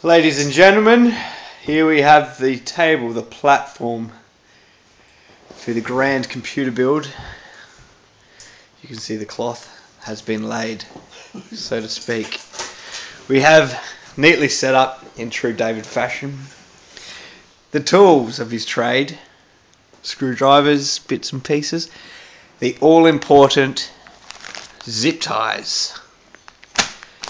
Ladies and gentlemen, here we have the table, the platform for the grand computer build. You can see the cloth has been laid, so to speak. We have neatly set up in true David fashion the tools of his trade, screwdrivers, bits and pieces, the all-important zip ties.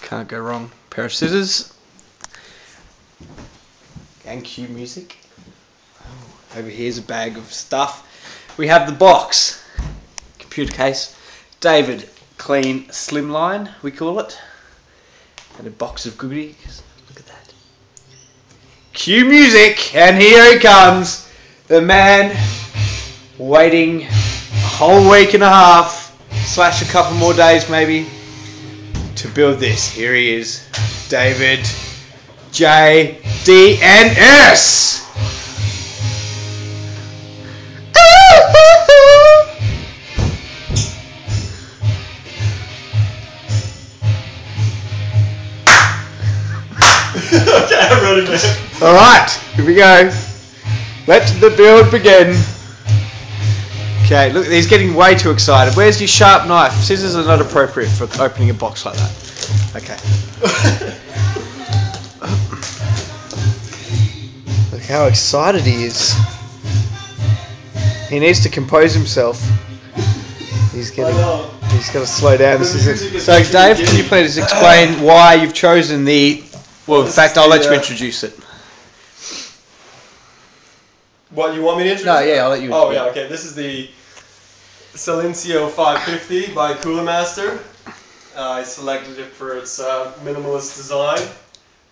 Can't go wrong. Pair of scissors. And cue music. Oh, over here's a bag of stuff. We have the box, computer case, David Clean Slimline, we call it, and a box of goodies. Look at that. Cue music, and here he comes, the man waiting a whole week and a half, slash a couple more days maybe, to build this. Here he is, David J, D, and S. Okay, I'm ready, man. Alright, here we go. Let the build begin. Okay, look, he's getting way too excited. Where's your sharp knife? Scissors are not appropriate for opening a box like that. Okay. Look how excited he is. He needs to compose himself. He's got to slow down. This is it. So Dave, can you please explain why you've chosen the... Well, in fact, I'll let you introduce it. What, you want me to introduce? No, yeah, I'll let you. Oh, yeah, okay. This is the Silencio 550 by Coolermaster. I selected it for its minimalist design,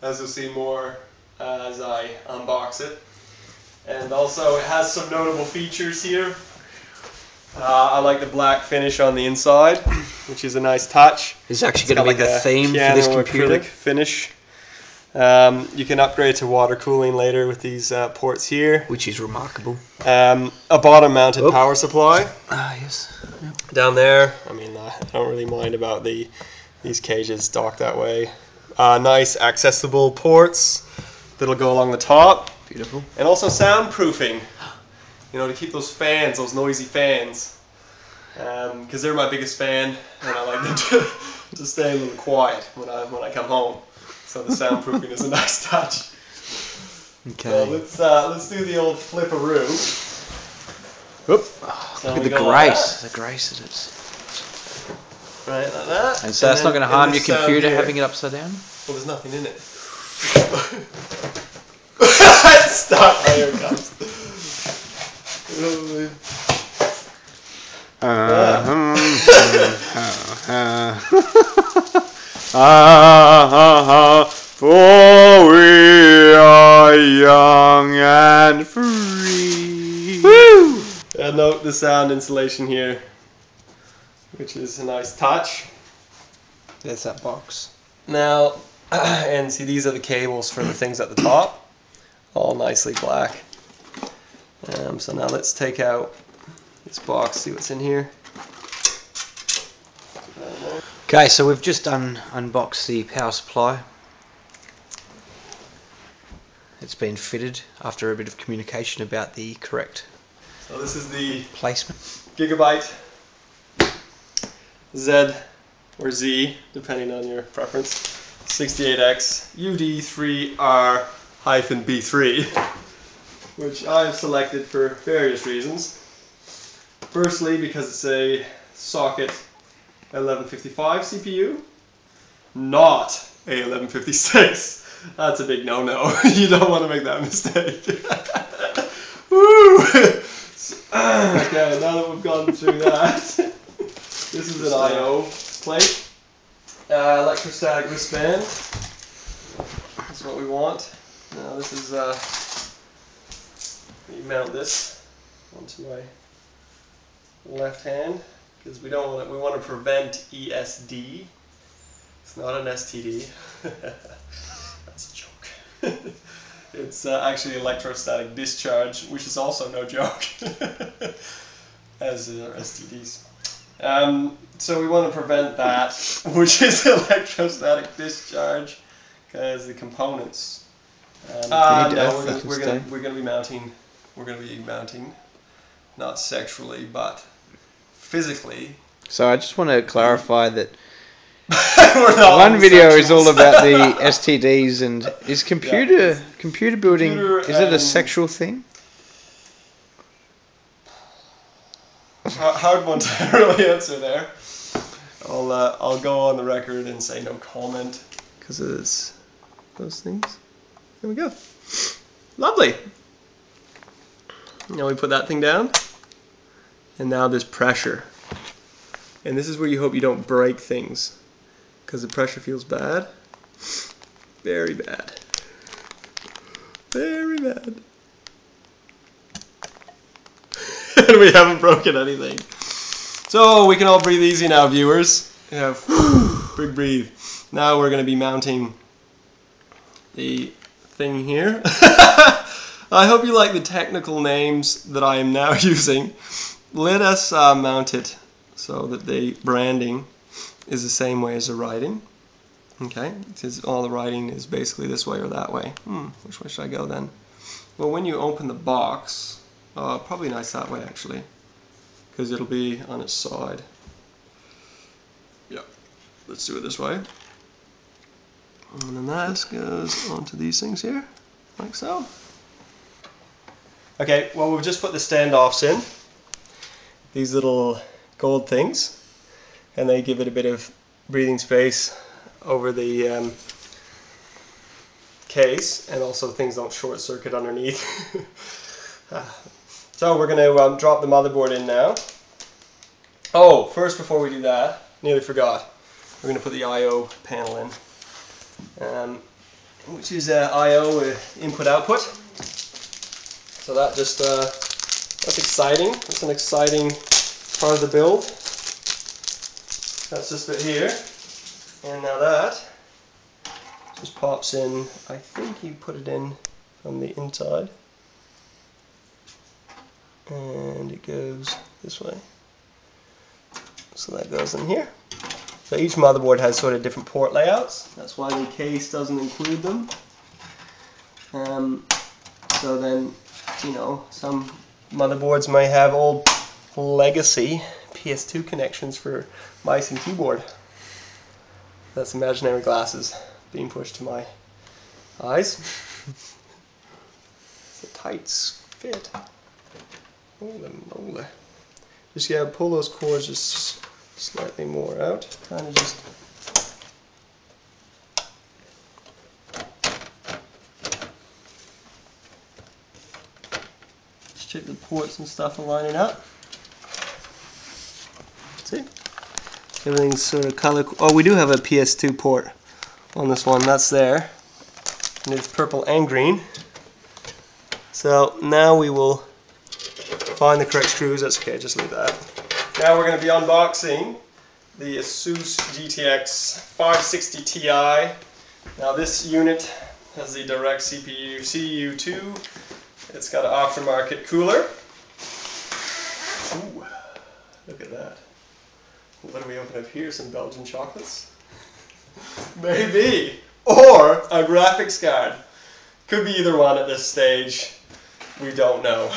as you'll see more as I unbox it. And also, it has some notable features here. I like the black finish on the inside, which is a nice touch. It's actually going to be the theme for this computer. Finish. You can upgrade to water cooling later with these ports here, which is remarkable. A bottom mounted power supply. Ah, yes. Yep. Down there. I mean, I don't really mind about these cages docked that way. Nice accessible ports that'll go along the top. Beautiful. And also soundproofing. You know, to keep those fans, those noisy fans, because they're my biggest fan, and I like them to stay a little quiet when I come home. So the soundproofing is a nice touch. Okay. So let's do the old flipperoo. Oop. Oh, look at the grace. The grace it is. Right, like that. And so that's not going to harm your computer having it upside down? Well, there's nothing in it. Stop. Oh, here it comes. For we are young and free. Woo! And note the sound insulation here, which is a nice touch. There's that box. Now, and see, these are the cables for the things at the top, all nicely black. So now let's take out this box, see what's in here. Okay, so we've just unboxed the power supply. It's been fitted after a bit of communication about the correct So this is the placement. Gigabyte Z or Z, depending on your preference, 68X-UD3R-B3, which I've selected for various reasons. Firstly, because it's a socket 1155 CPU, not a 1156. That's a big no-no. You don't want to make that mistake. Woo! Okay, now that we've gone through that, this is an I/O plate. Electrostatic wristband. That's what we want. Now this is, you mount this onto my left hand, because we don't want it, we want to prevent ESD. It's not an STD. That's a joke. It's actually electrostatic discharge, which is also no joke, as are STDs. So we want to prevent that, which is electrostatic discharge, because the components. Yeah, No, we're gonna be mounting. We're gonna be mounting, not sexually, but physically. So I just want to clarify that one video is all about the STDs, and is computer building, is it a sexual thing? Hard one to really answer there. I'll go on the record and say no comment because it's those things. There we go. Lovely. Now we put that thing down, and now there's pressure, and this is where you hope you don't break things, because the pressure feels bad, very bad, very bad. And we haven't broken anything. So we can all breathe easy now, viewers. Yeah, big breathe. Now we're going to be mounting the thing here. I hope you like the technical names that I am now using. Let us mount it so that the branding is the same way as the writing. Okay, because all the writing is basically this way or that way. Which way should I go then? Well, when you open the box, probably nice that way actually, because it'll be on its side. Yeah, let's do it this way. And then that goes onto these things here, like so. Okay, well we've just put the standoffs in, these little gold things, and they give it a bit of breathing space over the case, and also things don't short circuit underneath. So we're going to drop the motherboard in now. Oh, first before we do that, nearly forgot, we're going to put the I/O panel in, which is I/O input-output. So that just, that's exciting. That's an exciting part of the build. That's just it here. And now that just pops in, I think you put it in from the inside. And it goes this way. So that goes in here. So each motherboard has sort of different port layouts. That's why the case doesn't include them. So then, you know, some motherboards may have old legacy PS2 connections for mice and keyboard. That's imaginary glasses being pushed to my eyes. It's a tight fit. Holy moly. Just, yeah, pull those cords just slightly more out. Kind of just... check the ports and stuff are lining up. See? Everything's sort of color. Oh, we do have a PS2 port on this one. That's there. And it's purple and green. So now we will find the correct screws. That's okay, just leave that. Now we're going to be unboxing the Asus GTX 560 Ti. Now this unit has the direct CPU CU2. It's got an aftermarket cooler. Ooh, look at that. What do we open up here? Some Belgian chocolates? Maybe. Or a graphics card. Could be either one at this stage. We don't know.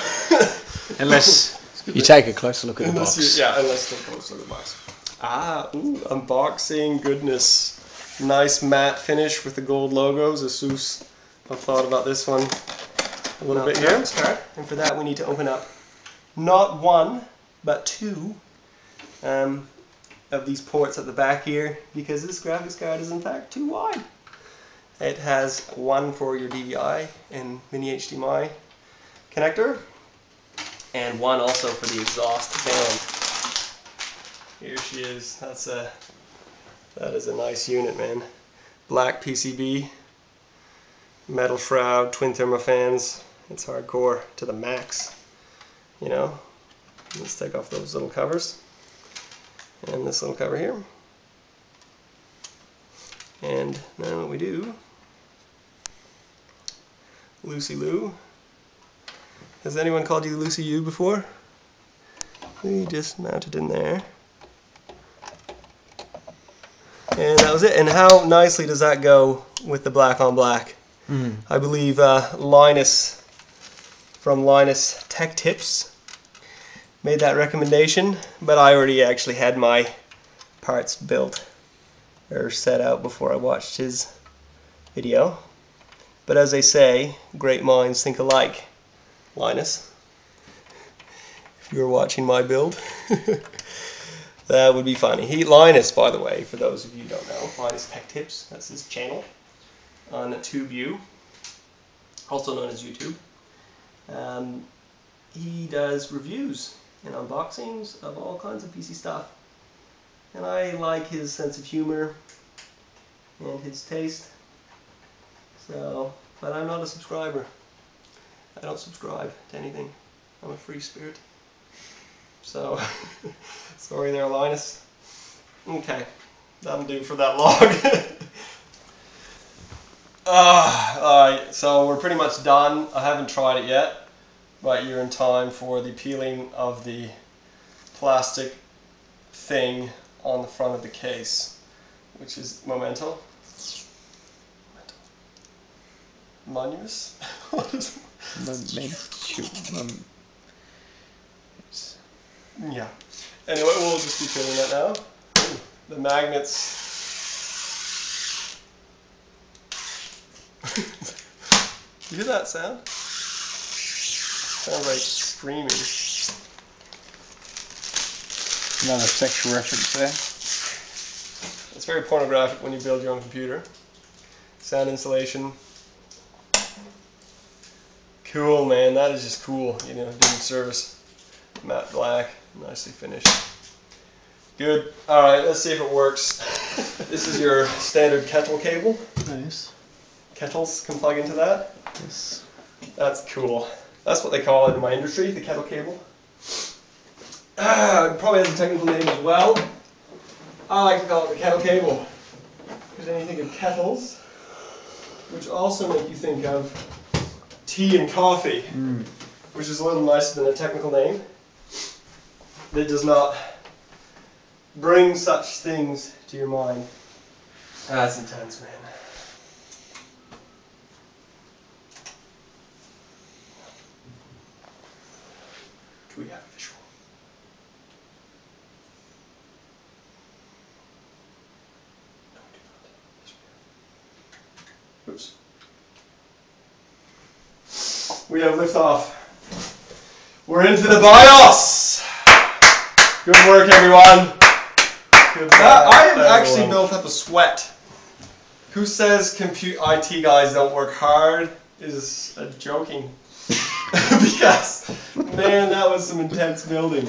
Unless you take a closer look at the box. Yeah, unless you take a closer look at the box. Ooh, unboxing, goodness. Nice matte finish with the gold logos. Asus, I've thought about this one a little bit here. And for that we need to open up not one, but two of these ports at the back here, because this graphics card is in fact too wide. It has one for your DVI and mini HDMI connector, and one also for the exhaust fan. Here she is. That is a nice unit, man. Black PCB, metal shroud, twin thermofans. It's hardcore to the max, you know. Let's take off those little covers and this little cover here. And now what we do, Lucy Lou. Has anyone called you Lucy U before? We just mount it in there. And that was it. And how nicely does that go with the black on black? I believe Linus from Linus Tech Tips made that recommendation, but I already actually had my parts built or set out before I watched his video. But as they say, great minds think alike. Linus, if you were watching my build, that would be funny. Linus, by the way, for those of you who don't know, Linus Tech Tips, that's his channel on TubeView, also known as YouTube. He does reviews and unboxings of all kinds of PC stuff. And I like his sense of humor and his taste. So, but I'm not a subscriber. I don't subscribe to anything. I'm a free spirit. So, sorry there, Linus. Okay, that'll do for that log. Alright, so we're pretty much done. I haven't tried it yet, but you're in time for the peeling of the plastic thing on the front of the case, which is Memento. Monumus? Yeah. Anyway, we'll just be peeling that now. Ooh, the magnets. You hear that sound? Sounds like screaming. Another sexual reference there. It's very pornographic when you build your own computer. Sound insulation. Cool, man. That is just cool. You know, doing service. Matte black. Nicely finished. Good. Alright, let's see if it works. This is your standard kettle cable. Nice. Kettles can plug into that. Yes. That's cool. That's what they call it in my industry, the kettle cable. It probably has a technical name as well. I like to call it the kettle cable. Because then you think of kettles, which also make you think of tea and coffee, which is a little nicer than a technical name. That does not bring such things to your mind. That's intense, man. Do we have a visual? No, we do not. Yes, we do. Oops. We have liftoff. We're into the BIOS! Good work, everyone. I have actually built up a sweat. Who says IT guys don't work hard is joking. Because, man, that was some intense building.